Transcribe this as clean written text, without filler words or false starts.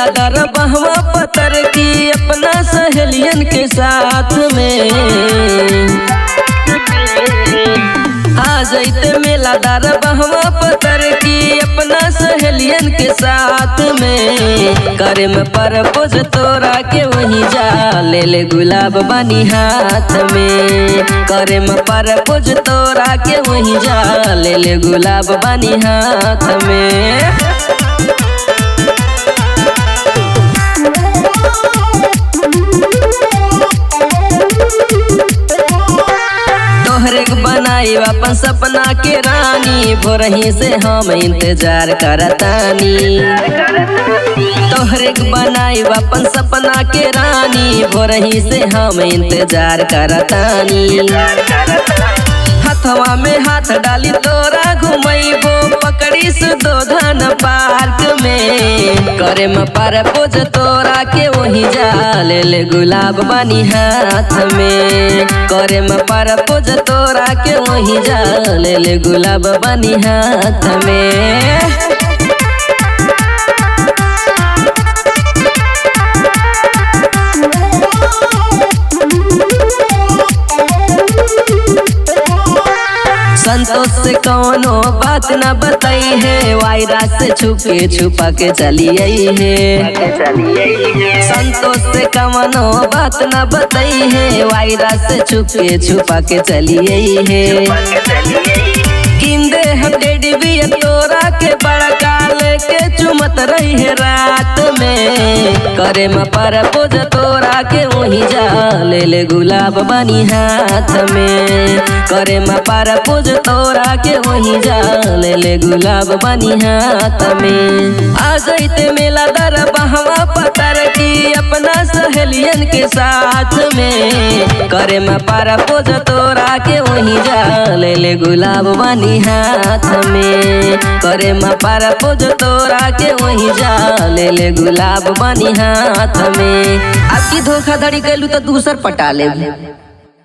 मेला दर बहवा पतर की अपना सहेलियन के साथ में आ जैते मेला दर बहवा पतर की अपना सहेलियन के साथ में करे में परपोज तोरा के वहीं जा ले गुलाब बानी हाथ में करे में परपोज तोरा के वहीं जा ले गुलाब बानी हाथ में। तोहरे बनाई अपन सपना के रानी भोरही से हम इंतजार करतानी तोहरे बनाई अपन सपना के रानी भोरही से हम इंतजार करतानी हथवा में हाथ डाली तोरा घुमैबो पकड़ी सुदोधन पार्क में करे में परपोज तोरा के वहीं जा ले गुलाब बानी हाथ में करे में परपोज तोरा के वहीं जा ले गुलाब बानी हाथ में। संतोष से कौनो बात न बताई है वायरस से छुपे छुपा के चली आई है संतोष से कौनो बात न बताई है वायरस से छुपे छुपा के चली आई है किंदे हम टेडी भी तोरा के बड़का लेके चुमत रही है रात में करे में परपोज तोरा के वहीं जा ले गुलाब बानी हाथ में करे में परपोज तोरा के वहीं जा ले गुलाब बानी हाथ में आ जैते मेला दर बहवा पतर की अपना सहेलियन के साथ में करे में परपोज तोरा के वहीं जा ले गुलाब बानी हाथ में करे में परपोज तोरा के वहीं जा ले गुलाब बानी हाथ में। आपकी धोखाधड़ी कैलू तो दूसर पटा ले।